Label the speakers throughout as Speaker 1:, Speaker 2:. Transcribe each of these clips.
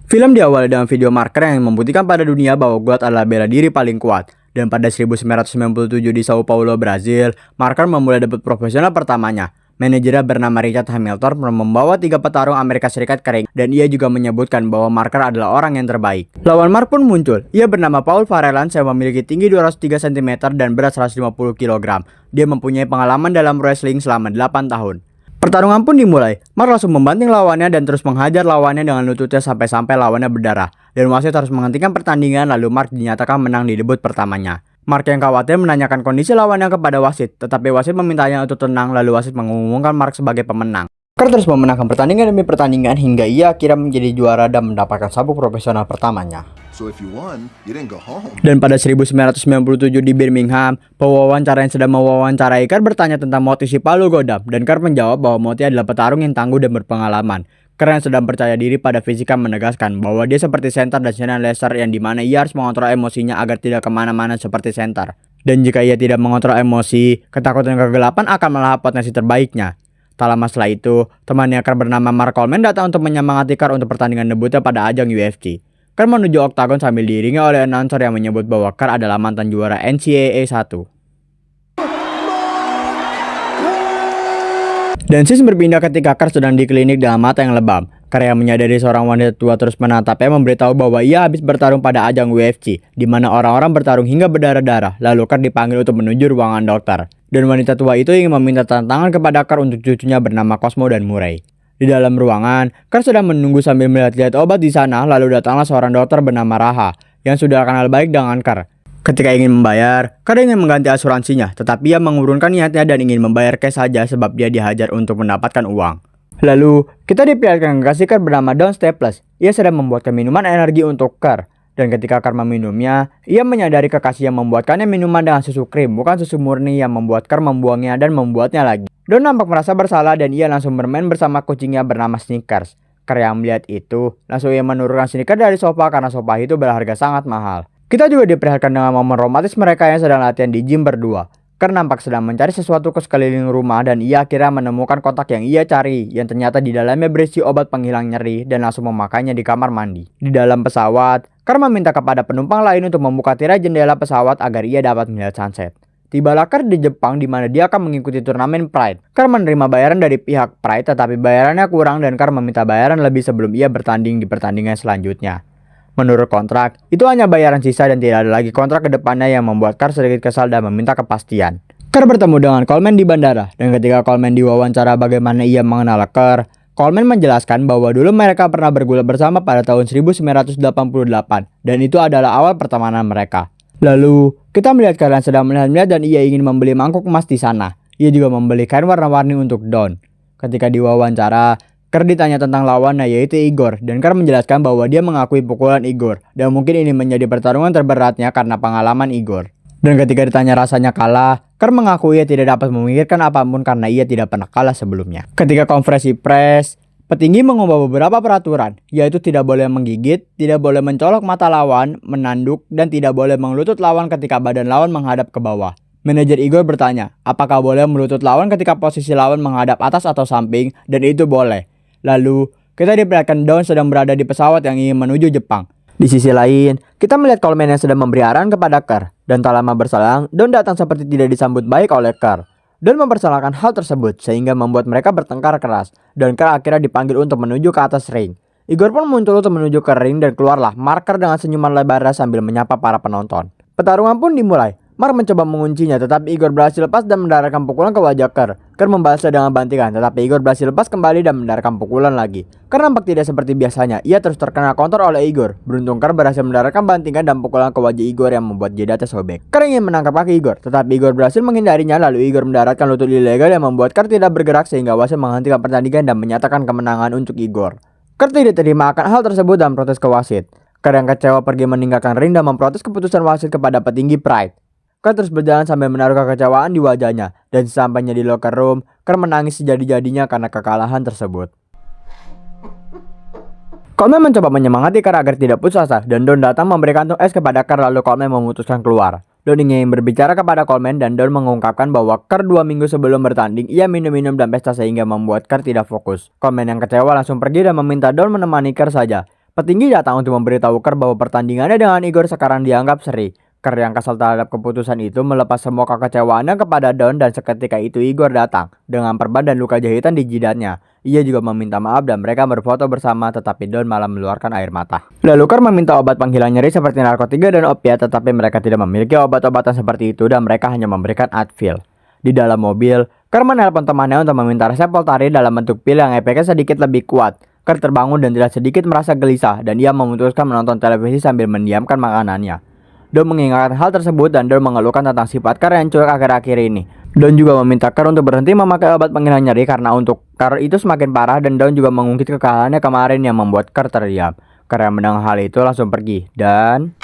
Speaker 1: Film diawali dengan video marker yang membuktikan pada dunia bahwa God adalah bela diri paling kuat. Dan pada 1997 di Sao Paulo, Brazil, Marker memulai debut profesional pertamanya. Manajernya bernama Richard Hamilton membawa 3 petarung Amerika Serikat ke ring, dan ia juga menyebutkan bahwa Marker adalah orang yang terbaik. Lawan Mark pun muncul. Ia bernama Paul Varelans yang memiliki tinggi 203 cm dan berat 150 kg. Dia mempunyai pengalaman dalam wrestling selama 8 tahun. Pertarungan pun dimulai. Mark langsung membanting lawannya dan terus menghajar lawannya dengan lututnya sampai lawannya berdarah. Dan wasit harus menghentikan pertandingan, lalu Mark dinyatakan menang di debut pertamanya. Mark yang khawatir menanyakan kondisi lawannya kepada wasit, tetapi wasit memintanya untuk tenang, lalu wasit mengumumkan Mark sebagai pemenang. Mark terus memenangkan pertandingan demi pertandingan hingga ia akhirnya menjadi juara dan mendapatkan sabuk profesional pertamanya. Dan pada 1997 di Birmingham, pewawancara yang sedang mewawancarai Kerr bertanya tentang Moti si Palu Godam, dan Kerr menjawab bahwa Moti adalah petarung yang tangguh dan berpengalaman. Kerr yang sedang percaya diri pada fisika menegaskan bahwa dia seperti center dan Shayna Laser yang dimana ia harus mengontrol emosinya agar tidak kemana-mana seperti center. Dan jika ia tidak mengontrol emosi, ketakutan dan kegelapan akan melahap potensi terbaiknya. Tak lama setelah itu, temannya Kerr bernama Mark Coleman datang untuk menyemangati Kerr untuk pertandingan debutnya pada ajang UFC. Kerr menuju oktagon sambil diiringi oleh announcer yang menyebut bahwa Kerr adalah mantan juara NCAA 1. Dan scene berpindah ketika Kerr sedang di klinik dengan mata yang lebam. Kerr yang menyadari seorang wanita tua terus menatapnya memberitahu bahwa ia habis bertarung pada ajang UFC, di mana orang-orang bertarung hingga berdarah-darah. Lalu Kerr dipanggil untuk menuju ruangan dokter. Dan wanita tua itu ingin meminta tantangan kepada Kerr untuk cucunya bernama Cosmo dan Murray. Di dalam ruangan, Kerr sedang menunggu sambil melihat-lihat obat di sana, lalu datanglah seorang dokter bernama Raha, yang sudah kenal baik dengan Kerr. Ketika ingin membayar, Kerr ingin mengganti asuransinya, tetapi ia mengurungkan niatnya dan ingin membayar cash saja sebab dia dihajar untuk mendapatkan uang. Lalu, kita diperlihatkan kekasih Kerr bernama Don Staples. Ia sedang membuatkan minuman energi untuk Kerr. Dan ketika Kerr meminumnya, ia menyadari kekasih yang membuatkannya minuman dengan susu krim, bukan susu murni yang membuat Kerr membuangnya dan membuatnya lagi. Don nampak merasa bersalah dan ia langsung bermain bersama kucingnya bernama Snickers. Kerr yang melihat itu, langsung ia menurunkan Snickers dari sofa karena sofa itu berharga sangat mahal. Kita juga diperlihatkan dengan momen romantis mereka yang sedang latihan di gym berdua. Kerr nampak sedang mencari sesuatu ke sekeliling rumah dan ia akhirnya menemukan kotak yang ia cari, yang ternyata di dalamnya berisi obat penghilang nyeri dan langsung memakainya di kamar mandi. Di dalam pesawat, Kerr meminta kepada penumpang lain untuk membuka tirai jendela pesawat agar ia dapat melihat sunset. Tibalah Kerr di Jepang di mana dia akan mengikuti turnamen Pride. Kerr menerima bayaran dari pihak Pride tetapi bayarannya kurang dan Kerr meminta bayaran lebih sebelum ia bertanding di pertandingan selanjutnya. Menurut kontrak, itu hanya bayaran sisa dan tidak ada lagi kontrak ke depannya yang membuat Kerr sedikit kesal dan meminta kepastian. Kerr bertemu dengan Coleman di bandara dan ketika Coleman diwawancara bagaimana ia mengenal Kerr, Coleman menjelaskan bahwa dulu mereka pernah bergulat bersama pada tahun 1988 dan itu adalah awal pertemanan mereka. Lalu, kita melihat kalian sedang melihat-lihat dan ia ingin membeli mangkuk emas di sana. Ia juga membeli kain warna-warni untuk Don. Ketika diwawancara, Kerr ditanya tentang lawannya yaitu Igor dan Kerr menjelaskan bahwa dia mengakui pukulan Igor dan mungkin ini menjadi pertarungan terberatnya karena pengalaman Igor. Dan ketika ditanya rasanya kalah, Kerr mengaku ia tidak dapat memikirkan apapun karena ia tidak pernah kalah sebelumnya. Ketika konferensi pers, petinggi mengubah beberapa peraturan, yaitu tidak boleh menggigit, tidak boleh mencolok mata lawan, menanduk, dan tidak boleh mengelutut lawan ketika badan lawan menghadap ke bawah. Manajer Igor bertanya, apakah boleh melutut lawan ketika posisi lawan menghadap atas atau samping, dan itu boleh. Lalu, kita diperlihatkan Don sedang berada di pesawat yang ingin menuju Jepang. Di sisi lain, kita melihat Coleman yang sedang memberi arahan kepada Kerr, dan tak lama berselang, Don datang seperti tidak disambut baik oleh Kerr. Don mempersalahkan hal tersebut sehingga membuat mereka bertengkar keras dan Kerr akhirnya dipanggil untuk menuju ke atas ring. Igor pun muncul untuk menuju ke ring dan keluarlah Marker dengan senyuman lebar sambil menyapa para penonton. Pertarungan pun dimulai. Mark mencoba menguncinya tetapi Igor berhasil lepas dan mendaratkan pukulan ke wajah Kerr. Kerr membalasnya dengan bantingan tetapi Igor berhasil lepas kembali dan mendaratkan pukulan lagi. Kerr nampak tidak seperti biasanya, ia terus terkena counter oleh Igor. Beruntung Kerr berhasil mendaratkan bantingan dan pukulan ke wajah Igor yang membuat jidatnya sobek. Kerr ingin menangkap kaki Igor tetapi Igor berhasil menghindarinya lalu Igor mendaratkan lutut ilegal yang membuat Kerr tidak bergerak sehingga wasit menghentikan pertandingan dan menyatakan kemenangan untuk Igor. Kerr tidak terima akan hal tersebut dan protes ke wasit. Kerr yang kecewa pergi meninggalkan ring dan memprotes keputusan wasit kepada petinggi Pride. Kerr terus berjalan sambil menaruh kekecewaan di wajahnya dan sesampainya di locker room, Kerr menangis sejadi-jadinya karena kekalahan tersebut. Coleman mencoba menyemangati Kerr agar tidak putus asa dan Don datang memberi kantung es kepada Kerr lalu Coleman memutuskan keluar. Don ingin berbicara kepada Coleman dan Don mengungkapkan bahwa Kerr 2 minggu sebelum bertanding ia minum-minum dan pesta sehingga membuat Kerr tidak fokus. Coleman yang kecewa langsung pergi dan meminta Don menemani Kerr saja. Petinggi datang untuk memberitahu Kerr bahwa pertandingannya dengan Igor sekarang dianggap seri. Kerr yang kesal terhadap keputusan itu melepas semua kekecewaannya kepada Dawn dan seketika itu Igor datang dengan perban dan luka jahitan di jidatnya. Ia juga meminta maaf dan mereka berfoto bersama tetapi Dawn malah mengeluarkan air mata. Lalu Kerr meminta obat penghilang nyeri seperti narkotika dan opiat tetapi mereka tidak memiliki obat-obatan seperti itu dan mereka hanya memberikan Advil. Di dalam mobil, Kerr menelpon temannya untuk meminta resep Voltaren dalam bentuk pil yang efeknya sedikit lebih kuat. Kerr terbangun dan tidak sedikit merasa gelisah dan ia memutuskan menonton televisi sambil mendiamkan makanannya. Dawn mengingatkan hal tersebut dan Dawn mengeluhkan tentang sifat Kerr yang cuek akhir-akhir ini. Dawn juga meminta Kerr untuk berhenti memakai obat penghilang nyeri karena untuk Kerr itu semakin parah dan Dawn juga mengungkit kekalahannya kemarin yang membuat Kerr terdiam. Kerr yang mendengar hal itu langsung pergi dan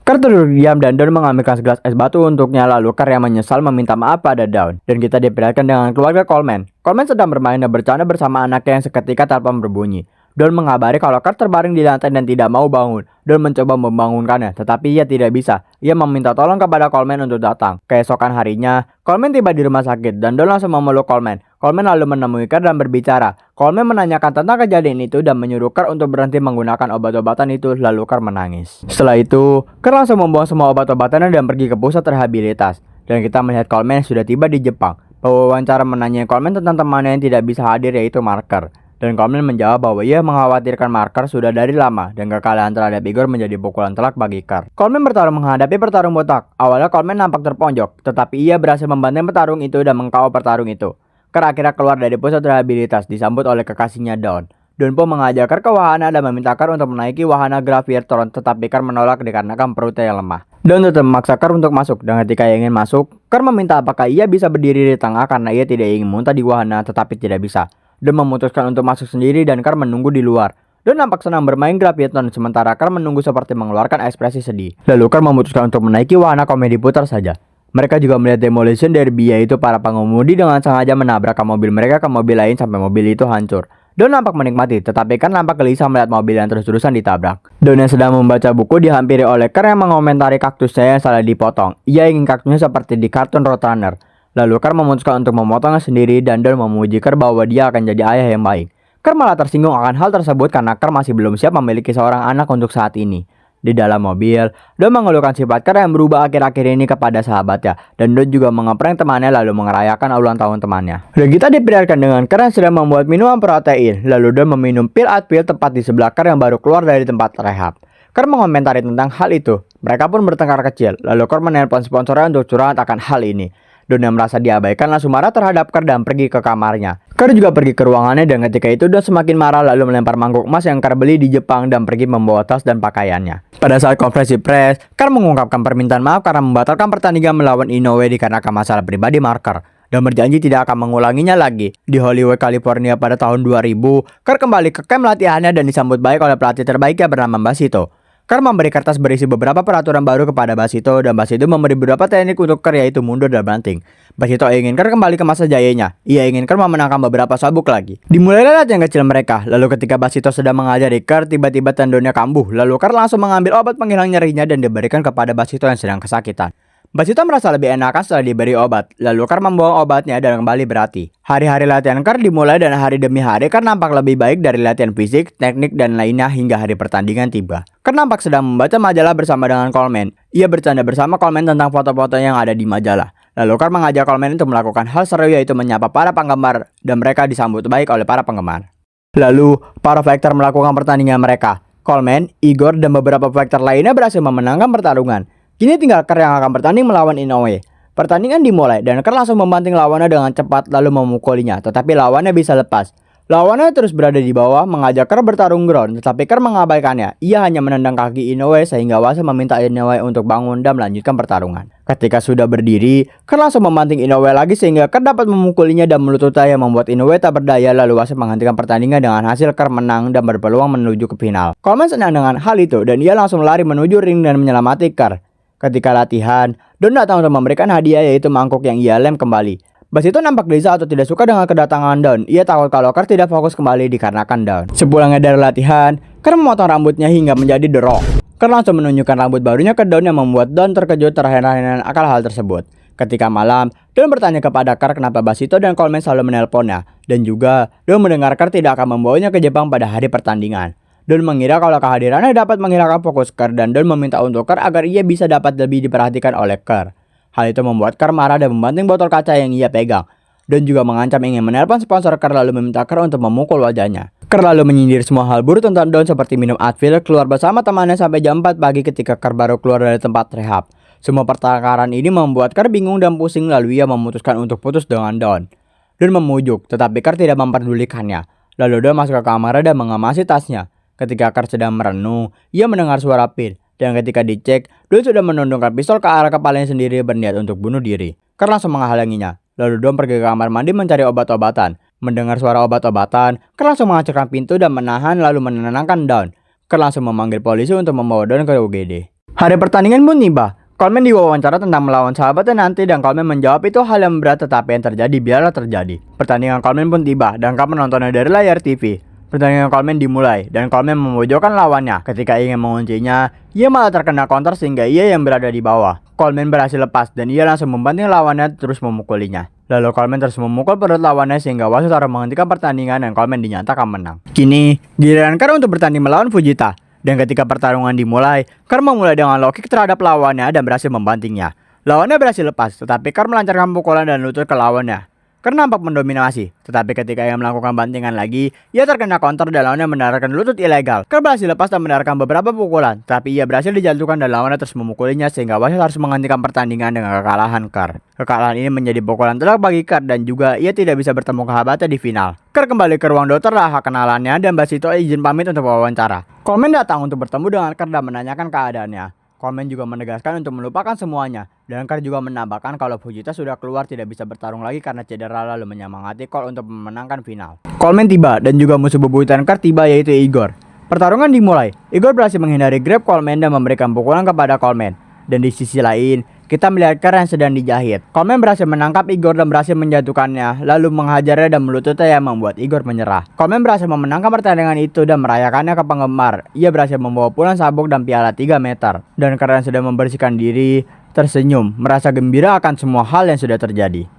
Speaker 1: Kerr duduk diam dan Dawn mengambilkan segelas es batu untuknya lalu Kerr yang menyesal meminta maaf pada Dawn. Dan kita diperlihatkan dengan keluarga Coleman. Coleman sedang bermain dan bercanda bersama anaknya yang seketika telepon berbunyi. Dawn mengabari kalau Kerr terbaring di lantai dan tidak mau bangun. Dawn mencoba membangunkannya, tetapi ia tidak bisa. Ia meminta tolong kepada Coleman untuk datang. Keesokan harinya, Coleman tiba di rumah sakit dan Dawn langsung memeluk Coleman. Coleman lalu menemui Kerr dan berbicara. Coleman menanyakan tentang kejadian itu dan menyuruh Kerr untuk berhenti menggunakan obat-obatan itu, lalu Kerr menangis. Setelah itu, Kerr langsung membuang semua obat-obatannya dan pergi ke pusat rehabilitas. Dan kita melihat Coleman yang sudah tiba di Jepang. Wawancara menanyai Coleman tentang temannya yang tidak bisa hadir yaitu Marker. Dan Coleman menjawab bahwa ia mengkhawatirkan Marker sudah dari lama dan kekalahan terhadap Igor menjadi pukulan telak bagi Kerr. Coleman bertarung menghadapi petarung botak. Awalnya Coleman nampak terponjok, tetapi ia berhasil membantai petarung itu dan meng-KO petarung itu. Kerr akhirnya keluar dari pusat rehabilitas disambut oleh kekasihnya Dawn. Dawn pun mengajak Kerr ke wahana dan meminta Kerr untuk menaiki wahana Graviatron, tetapi Kerr menolak dikarenakan perutnya yang lemah. Dawn tetap memaksa Kerr untuk masuk dan ketika ia ingin masuk, Kerr meminta apakah ia bisa berdiri di tengah karena ia tidak ingin muntah di wahana tetapi tidak bisa. Dawn memutuskan untuk masuk sendiri dan Kerr menunggu di luar. Dawn nampak senang bermain Graviatron sementara Kerr menunggu seperti mengeluarkan ekspresi sedih. Lalu Kerr memutuskan untuk menaiki wahana komedi putar saja. Mereka juga melihat Demolition Derby yaitu para pengemudi dengan sengaja menabrakkan mobil mereka ke mobil lain sampai mobil itu hancur. Dawn nampak menikmati, tetapi Kerr nampak gelisah melihat mobil yang terus-terusan ditabrak. Dawn yang sedang membaca buku dihampiri oleh Kerr yang mengomentari kaktusnya yang salah dipotong. Ia ingin kaktusnya seperti di kartun Roadrunner. Lalu Kerr memutuskan untuk memotongnya sendiri dan Dawn memuji Kerr bahwa dia akan jadi ayah yang baik. Kerr malah tersinggung akan hal tersebut karena Kerr masih belum siap memiliki seorang anak untuk saat ini. Di dalam mobil, Dawn mengeluhkan sifat Kerr yang berubah akhir-akhir ini kepada sahabatnya dan Dawn juga mengeprank temannya lalu merayakan ulang tahun temannya. Dan kita diperlihatkan dengan Kerr yang sedang membuat minuman protein, lalu Dawn meminum pil Advil tepat di sebelah Kerr yang baru keluar dari tempat rehab. Kerr mengomentari tentang hal itu. Mereka pun bertengkar kecil, lalu Kerr menelpon sponsornya untuk curhat akan hal ini. Dawn yang merasa diabaikan langsung marah terhadap Kerr dan pergi ke kamarnya. Kerr juga pergi ke ruangannya dan ketika itu Dawn semakin marah lalu melempar mangkuk emas yang Kerr beli di Jepang dan pergi membawa tas dan pakaiannya. Pada saat konferensi pers, Kerr mengungkapkan permintaan maaf karena membatalkan pertandingan melawan Inoue dikarenakan masalah pribadi Marker dan berjanji tidak akan mengulanginya lagi. Di Hollywood, California pada tahun 2000, Kerr kembali ke camp latihannya dan disambut baik oleh pelatih terbaiknya bernama Basito. Kerr memberi kertas berisi beberapa peraturan baru kepada Basito dan Basito memberi beberapa teknik untuk Kerr yaitu mundur dan banting. Basito ingin Kerr kembali ke masa jayanya. Ia ingin Kerr memenangkan beberapa sabuk lagi. Dimulailah latihan kecil mereka. Lalu ketika Basito sedang mengajari Kerr, tiba-tiba tendonnya kambuh. Lalu Kerr langsung mengambil obat penghilang nyerinya dan diberikan kepada Basito yang sedang kesakitan. Basito merasa lebih enakan setelah diberi obat. Lalu Kerr membuang obatnya dan kembali berlatih. Hari-hari latihan Kerr dimulai dan hari demi hari Kerr nampak lebih baik dari latihan fisik, teknik, dan lainnya hingga hari pertandingan tiba. Kerr nampak sedang membaca majalah bersama dengan Coleman. Ia bercanda bersama Coleman tentang foto-foto yang ada di majalah. Lalu Kerr mengajak Coleman untuk melakukan hal seru yaitu menyapa para penggemar dan mereka disambut baik oleh para penggemar. Lalu, para fighter melakukan pertandingan mereka. Coleman, Igor, dan beberapa fighter lainnya berhasil memenangkan pertarungan. Kini tinggal Kerr yang akan bertanding melawan Inoue. Pertandingan dimulai dan Kerr langsung membanting lawannya dengan cepat lalu memukulinya, tetapi lawannya bisa lepas. Lawannya terus berada di bawah mengajak Kerr bertarung ground, tetapi Kerr mengabaikannya. Ia hanya menendang kaki Inoue sehingga wasit meminta Inoue untuk bangun dan melanjutkan pertarungan. Ketika sudah berdiri, Kerr langsung membanting Inoue lagi sehingga Kerr dapat memukulinya dan melututnya yang membuat Inoue tak berdaya lalu wasit menghentikan pertandingan dengan hasil Kerr menang dan berpeluang menuju ke final. Coleman senang dengan hal itu dan ia langsung lari menuju ring dan menyelamati Kerr. Ketika latihan, Dawn datang untuk memberikan hadiah yaitu mangkuk yang ia lem kembali. Basito nampak gelisah atau tidak suka dengan kedatangan Dawn. Ia takut kalau Kerr tidak fokus kembali dikarenakan Dawn. Sepulangnya dari latihan, Kerr memotong rambutnya hingga menjadi The Rock. Kerr langsung menunjukkan rambut barunya ke Dawn yang membuat Dawn terkejut terheran-heran akan hal tersebut. Ketika malam, Dawn bertanya kepada Kerr kenapa Basito dan Coleman selalu menelponnya. Dan juga, Dawn mendengar Kerr tidak akan membawanya ke Jepang pada hari pertandingan. Don mengira kalau kehadirannya dapat menghilangkan fokus Kurt dan Don meminta untuk Kurt agar ia bisa dapat lebih diperhatikan oleh Kurt. Hal itu membuat Kurt marah dan membanting botol kaca yang ia pegang. Don juga mengancam ingin menelpon sponsor Kurt lalu meminta Kurt untuk memukul wajahnya. Kurt lalu menyindir semua hal buruk tentang Don seperti minum Advil, keluar bersama temannya sampai jam 4 pagi ketika Kurt baru keluar dari tempat rehab. Semua pertengkaran ini membuat Kurt bingung dan pusing lalu ia memutuskan untuk putus dengan Don. Don memujuk, tetapi Kurt tidak memperdulikannya. Lalu Don masuk ke kamarnya dan mengamasi tasnya. Ketika Kurt sedang merenung, ia mendengar suara pin. Dan ketika dicek, Don sudah menundukkan pistol ke arah kepalanya sendiri berniat untuk bunuh diri. Kurt langsung menghalanginya. Lalu Don pergi ke kamar mandi mencari obat-obatan. Mendengar suara obat-obatan, Kurt langsung mengacungkan pintu dan menahan lalu menenangkan Don. Kurt langsung memanggil polisi untuk membawa Don ke UGD. Hari pertandingan pun tiba. Coleman diwawancara tentang melawan sahabatnya nanti dan Coleman menjawab itu hal yang berat tetapi yang terjadi biarlah terjadi. Pertandingan Coleman pun tiba dan Coleman menontonnya dari layar TV. Pertandingan Coleman dimulai dan Coleman memojokkan lawannya. Ketika ingin menguncinya, ia malah terkena counter sehingga ia yang berada di bawah. Coleman berhasil lepas dan ia langsung membanting lawannya terus memukulinya. Lalu Coleman terus memukul perut lawannya sehingga wasit harus menghentikan pertandingan dan Coleman dinyatakan menang. Kini, giliran Kurt untuk bertanding melawan Fujita. Dan ketika pertarungan dimulai, Kurt memulai dengan low kick terhadap lawannya dan berhasil membantingnya. Lawannya berhasil lepas, tetapi Kurt melancarkan pukulan dan lutut ke lawannya. Kurt nampak mendominasi, tetapi ketika ia melakukan bantingan lagi, ia terkena counter dan lawannya mendaratkan lutut ilegal. Kurt berhasil lepas dan mendaratkan beberapa pukulan, tapi ia berhasil dijatuhkan dan lawannya terus memukulinya sehingga wasit harus menghentikan pertandingan dengan kekalahan Kurt. Kekalahan ini menjadi pukulan telak bagi Kurt dan juga ia tidak bisa bertemu sahabatnya di final. Kurt kembali ke ruang dokter lahak kenalannya dan Basito izin pamit untuk wawancara. Coleman datang untuk bertemu dengan Kurt dan menanyakan keadaannya. Coleman juga menegaskan untuk melupakan semuanya, dan Kurt juga menambahkan kalau Fujita sudah keluar tidak bisa bertarung lagi karena cedera lalu menyemangati Colt untuk memenangkan final. Coleman tiba dan juga musuh bebuyutan Kurt tiba yaitu Igor. Pertarungan dimulai, Igor berhasil menghindari grab Coleman dan memberikan pukulan kepada Coleman. Dan di sisi lain, kita melihat Kurt yang sedang dijahit. Coleman berhasil menangkap Igor dan berhasil menjatuhkannya, lalu menghajarnya dan melututnya yang membuat Igor menyerah. Coleman berhasil memenangkan pertandingan itu dan merayakannya ke penggemar. Ia berhasil membawa pulang sabuk dan piala 3 meter. Dan Kurt yang sedang membersihkan diri, tersenyum, merasa gembira akan semua hal yang sudah terjadi.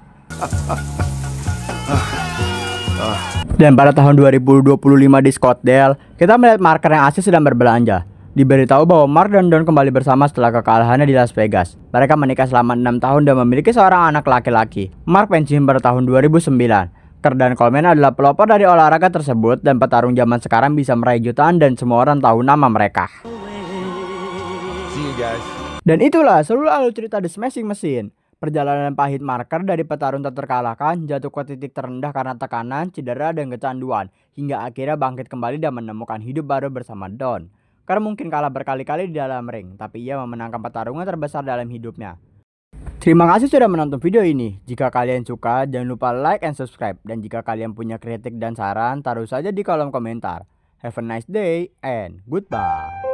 Speaker 1: Dan pada tahun 2025 di Scottsdale, kita melihat Marker yang asli sedang berbelanja. Diberitahu bahwa Mark dan Don kembali bersama setelah kekalahannya di Las Vegas. Mereka menikah selama 6 tahun dan memiliki seorang anak laki-laki. Mark pensiun pada tahun 2009. Kurt dan Coleman adalah pelopor dari olahraga tersebut dan petarung zaman sekarang bisa meraih jutaan dan semua orang tahu nama mereka. Dan itulah seluruh alur cerita The Smashing Machine. Perjalanan pahit Marker dari petarung tak terkalahkan jatuh ke titik terendah karena tekanan, cedera, dan kecanduan. Hingga akhirnya bangkit kembali dan menemukan hidup baru bersama Don. Karena mungkin kalah berkali-kali di dalam ring, tapi ia memenangkan pertarungan terbesar dalam hidupnya. Terima kasih sudah menonton video ini. Jika kalian suka, jangan lupa like and subscribe. Dan jika kalian punya kritik dan saran, taruh saja di kolom komentar. Have a nice day and goodbye.